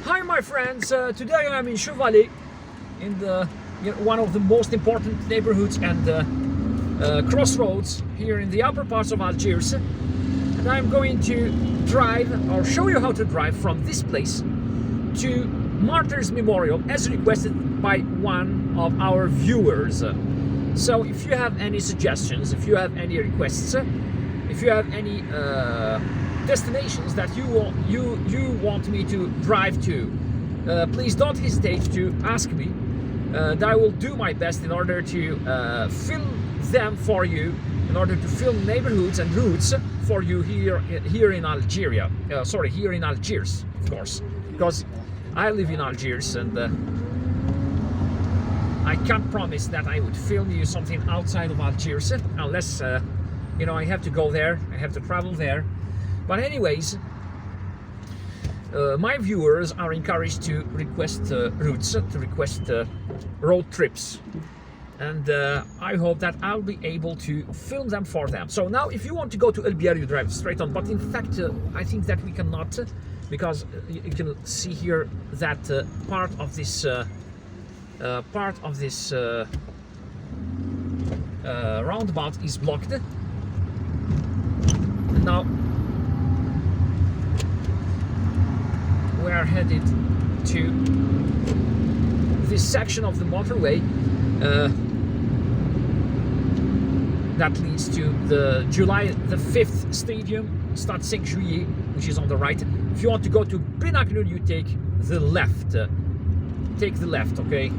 Hi my friends, today I'm in Chevalley, in one of the most important neighborhoods and crossroads here in the upper parts of Algiers, and I'm going to drive or show you how to drive from this place to Martyrs Memorial as requested by one of our viewers. So if you have any suggestions, if you have any requests, if you have any destinations that you want me to drive to, please don't hesitate to ask me, and I will do my best in order to film them for you, in order to film neighborhoods and routes for you here in Algeria. Here in Algiers, of course, because I live in Algiers, and I can't promise that I would film you something outside of Algiers unless you know, I have to go there, I have to travel there. But anyways, my viewers are encouraged to request routes, to request road trips, and I hope that I'll be able to film them for them. So now, if you want to go to Algiers, you drive straight on. But in fact, I think that we cannot, because you can see here that part of this roundabout is blocked. And now we are headed to this section of the motorway that leads to the July the 5th stadium, Stade 5 Juillet, which is on the right. If you want to go to Ben Aknoun, you take the left. Take the left, okay?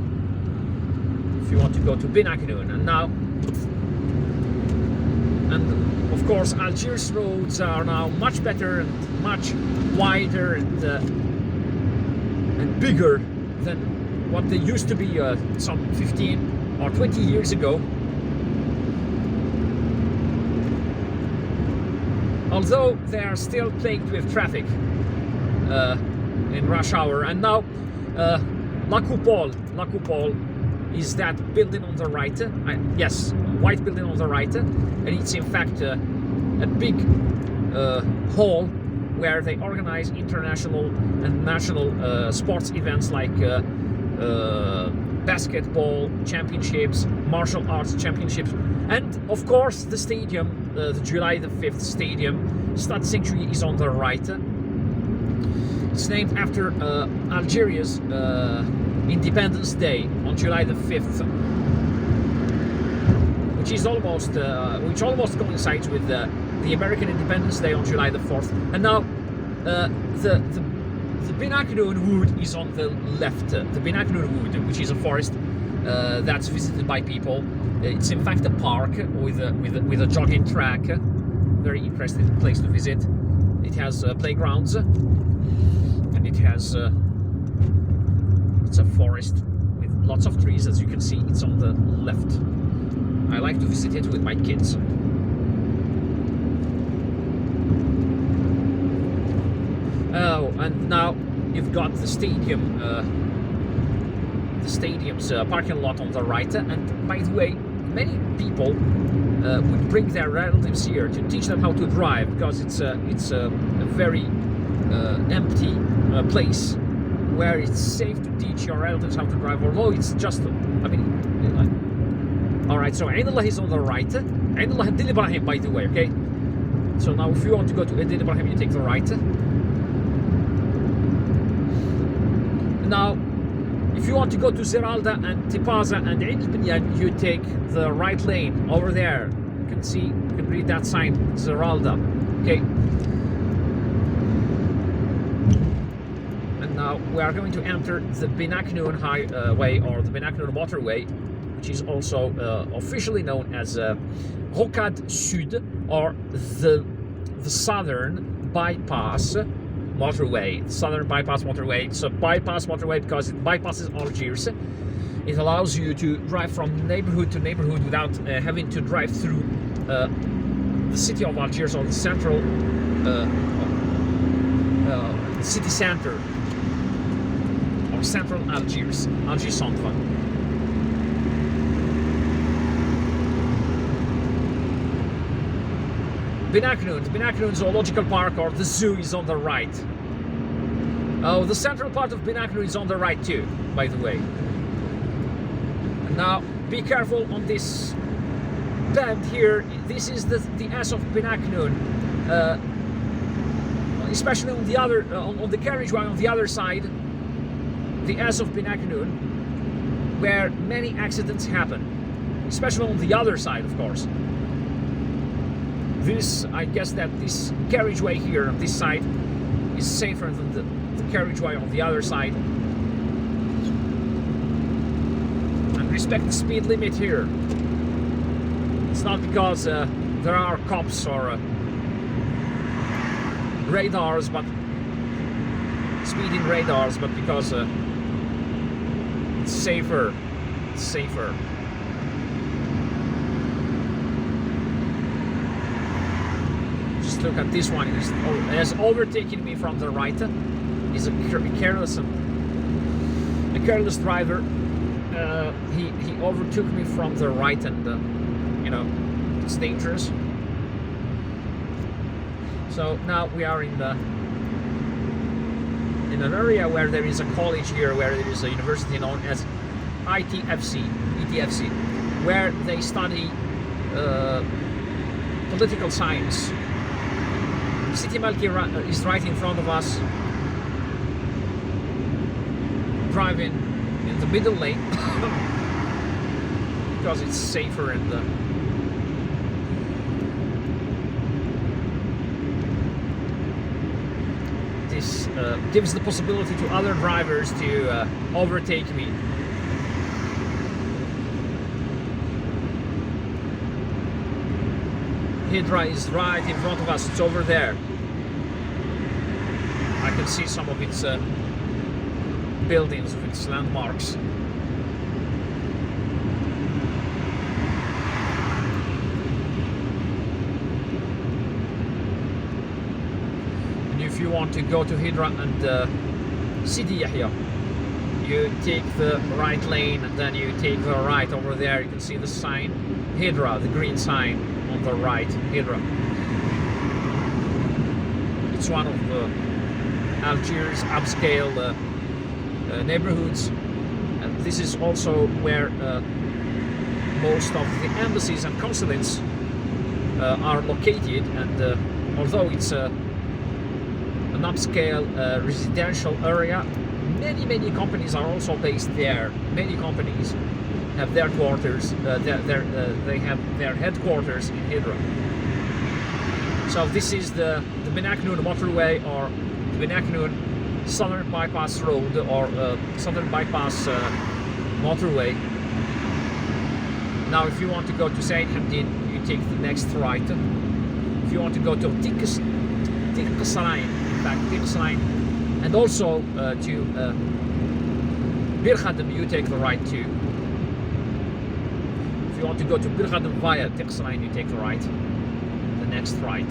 If you want to go to Ben Aknoun. And now, and of course, Algiers roads are now much better and much wider and bigger than what they used to be some 15 or 20 years ago. Although they are still plagued with traffic in rush hour. And now La Coupole is that building on the right. Yes, white building on the right, and it's in fact a big hall where they organize international and national sports events like basketball championships, martial arts championships, and of course the stadium, the July the 5th stadium, Stade 5 Juillet, is on the right. It's named after Algeria's Independence Day on July the 5th, which almost coincides with the American Independence Day on July the 4th. And now the Ben Aknoun Wood is on the left. The Ben Aknoun Wood, which is a forest that's visited by people. It's in fact a park with a jogging track. Very interesting place to visit. It has playgrounds, and it has it's a forest with lots of trees. As you can see, it's on the left. I like to visit it with my kids. Oh, and now you've got the stadium, the stadium's parking lot on the right. And by the way, many people would bring their relatives here to teach them how to drive, because it's a very empty place where it's safe to teach your relatives how to drive. Although it's just, I mean, all right. So Ain Allah is on the right. Ain Allah Dil Ibrahim, by the way. Okay. So now, if you want to go to Dil Ibrahim, you take the right. Now, if you want to go to Zeralda and Tipaza and Ain al-Binyan, you take the right lane over there. You can see, you can read that sign, Zeralda. Okay. And now we are going to enter the Ben Aknoun Highway, or the Ben Aknoun Motorway, which is also officially known as Rocade Sud, or the Southern Bypass Motorway. Southern Bypass Motorway. It's a bypass motorway because it bypasses Algiers. It allows you to drive from neighborhood to neighborhood without having to drive through the city of Algiers, or the central city center, or central Algiers, Algiers Centre. Ben Aknoun Zoological Park, or the zoo, is on the right. Oh, the central part of Ben Aknoun is on the right too, by the way. And now, be careful on this bend here. This is the S of Ben Aknoun, especially on the other, on the carriageway on the other side, the S of Ben Aknoun, where many accidents happen, especially on the other side, of course. This, I guess that this carriageway here on this side is safer than the carriageway on the other side. And respect the speed limit here. It's not because there are cops or radars, but speeding radars, but because it's safer. It's safer. Just look at this one. He has overtaken me from the right. He's a careless driver. He overtook me from the right, and you know, it's dangerous. So now we are in an area where there is a college here, where there is a university known as ETFC, where they study political science. City Malki is right in front of us, driving in the middle lane because it's safer, and this gives the possibility to other drivers to overtake me. Hydra is right in front of us. It's over there. I can see some of its buildings, of its landmarks. And if you want to go to Hydra and Sidi Yahya, you take the right lane, and then you take the right. Over there you can see the sign Hydra, the green sign on the right, Hydra. It's one of the Algiers upscale neighborhoods, and this is also where most of the embassies and consulates are located. And although it's an upscale residential area, many companies are also based there. Many companies have their quarters, they have their headquarters in Hydra. So this is the Ben Aknoun Motorway, or Ben Aknoun Southern Bypass Road, or Southern Bypass Motorway. Now, if you want to go to Saint Hamdin, you take the next right. If you want to go to Tiqsarain, in fact, Tiqsarain, and also to Bir Khadem, you take the right too. If you want to go to Bir Khadem via Tiqsarain, you take the right, the next right.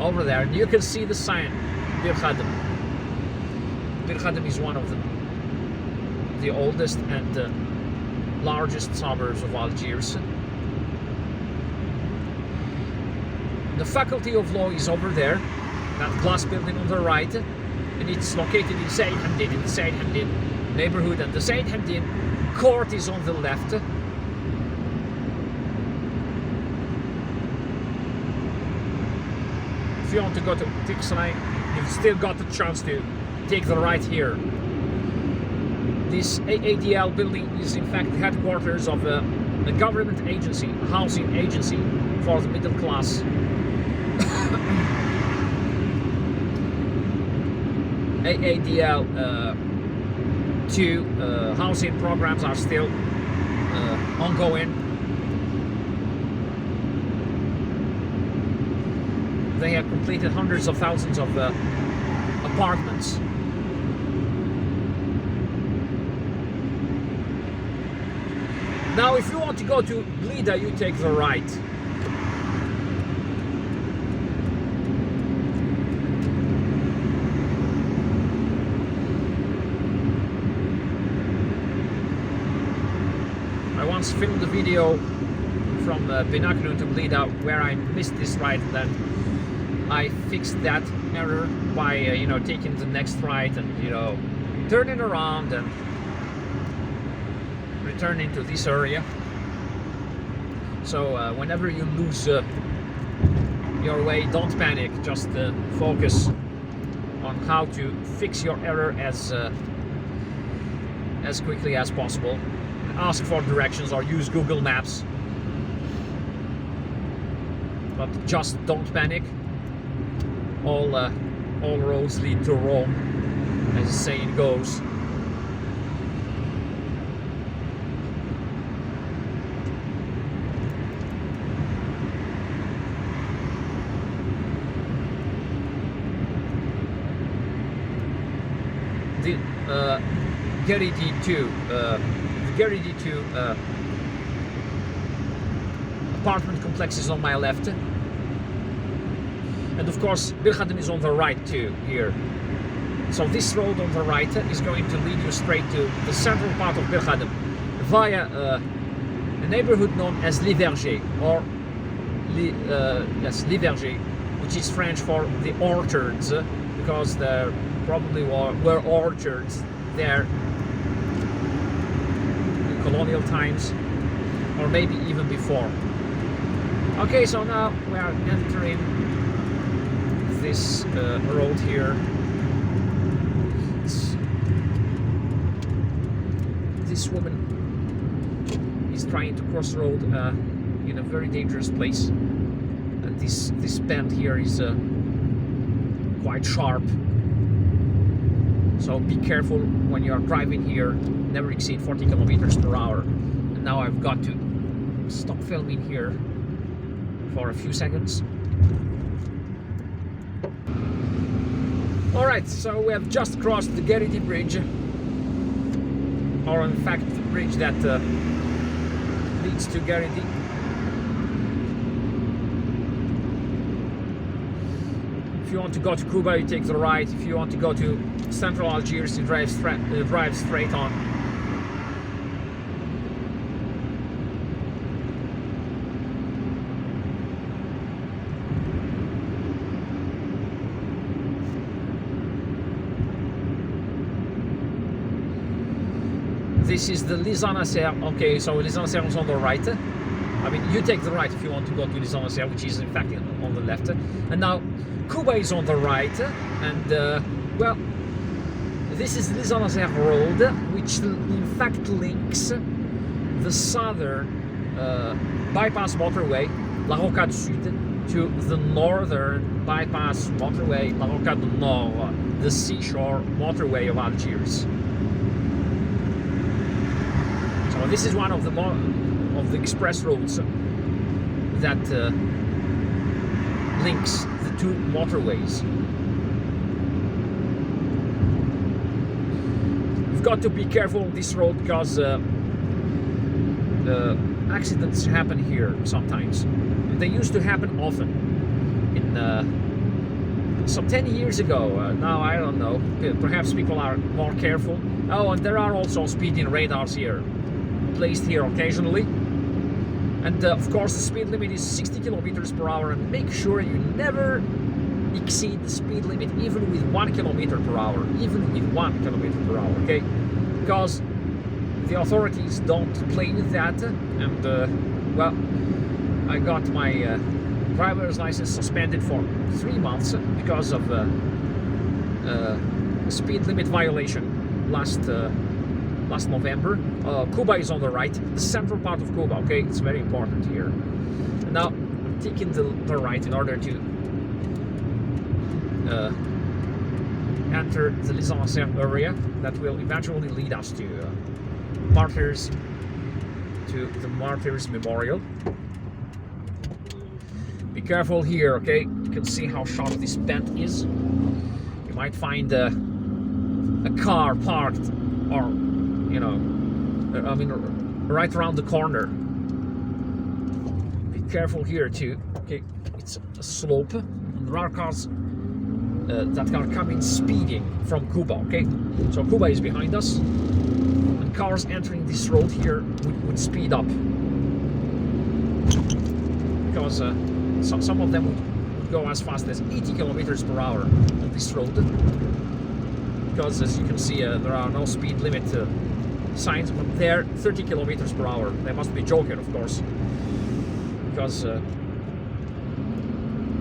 Over there, and you can see the sign, Bir Khadem. Bir Khadem is one of the oldest and largest suburbs of Algiers. The Faculty of Law is over there, that glass building on the right, and it's located in Saint Hamdin, in the Saint Hamdin neighborhood, and the Saint Hamdin court is on the left. If you want to go to Tiqsarain, you've still got the chance to take the right here. This AADL building is in fact the headquarters of a government agency, a housing agency for the middle class. AADL 2 housing programs are still ongoing. They have completed hundreds of thousands of apartments. Now, if you want to go to Blida, you take the right. I once filmed a video from Ben Aknoun to Blida where I missed this right, and then I fixed that error by you know, taking the next right and, you know, turning around and returning to this area. So whenever you lose your way, don't panic, just focus on how to fix your error as quickly as possible. Ask for directions or use Google Maps, but just don't panic. All roads lead to Rome, as the saying goes. The Gary D2 apartment complex is on my left, and of course Bilghadem is on the right too here. So this road on the right is going to lead you straight to the central part of Bilghadem via a neighborhood known as Les Vergers, or Les Vergers, which is French for the orchards, because there probably were orchards there in colonial times, or maybe even before. Okay, so now we are entering this road here. This woman is trying to cross road in a very dangerous place, and this bend here is quite sharp. So be careful when you are driving here. Never exceed 40 kilometers per hour. And now I've got to stop filming here for a few seconds. Alright, so we have just crossed the Garrity Bridge, or in fact the bridge that leads to Garrity. If you want to go to Cuba, you take the right. If you want to go to central Algiers, you drive straight on. This is the Les Anasers. Okay, so Les Anasers is on the right. I mean, you take the right if you want to go to Les Anasers, which is in fact on the left. And now Cuba is on the right, and well, this is Les Anasers Road, which in fact links the Southern Bypass Motorway, La Rocade Sud, to the Northern Bypass Motorway, La Rocade Nord, the seashore motorway of Algiers. So this is one of the express roads that links the two motorways. You've got to be careful on this road because accidents happen here sometimes. They used to happen often. So 10 years ago, now I don't know, perhaps people are more careful. Oh, and there are also speeding radars here, placed here occasionally. And of course the speed limit is 60 kilometers per hour, and make sure you never exceed the speed limit even with 1 kilometer per hour, okay? Because the authorities don't play with that, and well, I got my driver's license suspended for 3 months because of a speed limit violation last November. Cuba is on the right, the central part of Cuba, okay? It's very important here. And now I'm taking the right in order to enter the Les Anasers area that will eventually lead us to the Martyrs Memorial. Be careful here, okay? You can see how sharp this bend is. You might find a car parked, or you know, I mean, right around the corner. Be careful here too. Okay, it's a slope, and there are cars that are coming speeding from Cuba. Okay, so Cuba is behind us, and cars entering this road here would speed up because some of them would cannot go as fast as 80 kilometers per hour on this road, because as you can see there are no speed limit signs, but they're 30 kilometers per hour. They must be joking, of course, because you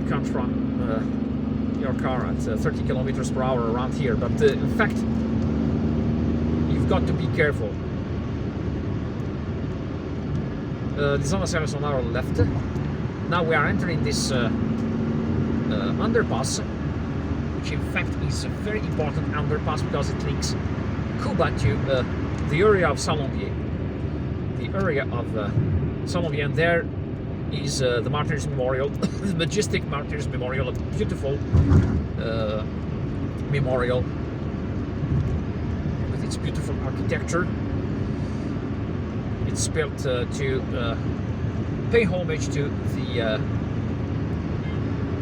can't run your car at 30 kilometers per hour around here. But in fact, you've got to be careful. The zona service on our left. Now we are entering this underpass, which in fact is a very important underpass because it links Cuba to the area of Salonvier. The area of Salonvier, and there is the Martyrs Memorial, the majestic Martyrs Memorial, a beautiful memorial with its beautiful architecture. It's built to pay homage to the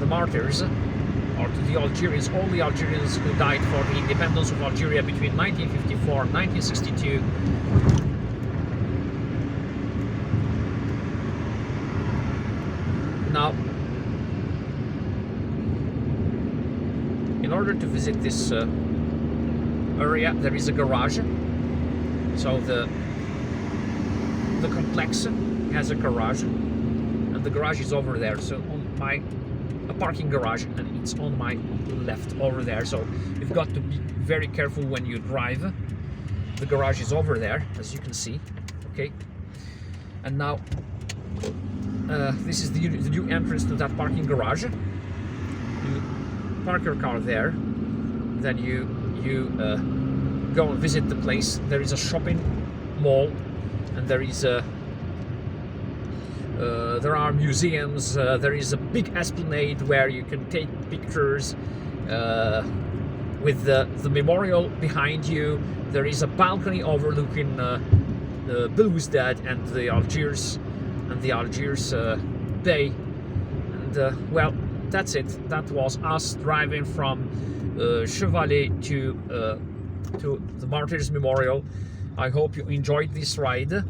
martyrs, or to the Algerians, all the Algerians who died for the independence of Algeria between 1954 and 1962. Now, in order to visit this area, there is a garage. So the complex has a garage, and the garage is over there. So on a parking garage, and it's on my left over there. So you've got to be very careful when you drive. The garage is over there, as you can see. Okay, and now this is the new entrance to that parking garage. You park your car there, then you go and visit the place. There is a shopping mall, and there is there are museums. There is a big esplanade where you can take pictures with the memorial behind you. There is a balcony overlooking the Belouizdad and the Algiers Bay. And well, that's it. That was us driving from Chevalley to the Martyrs Memorial. I hope you enjoyed this ride.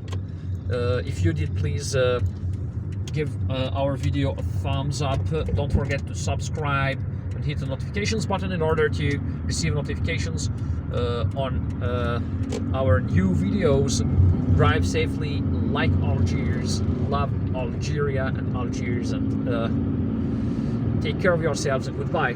If you did, please give our video a thumbs up. Don't forget to subscribe and hit the notifications button in order to receive notifications on our new videos. Drive safely, like Algiers, love Algeria and Algiers, and take care of yourselves, and goodbye.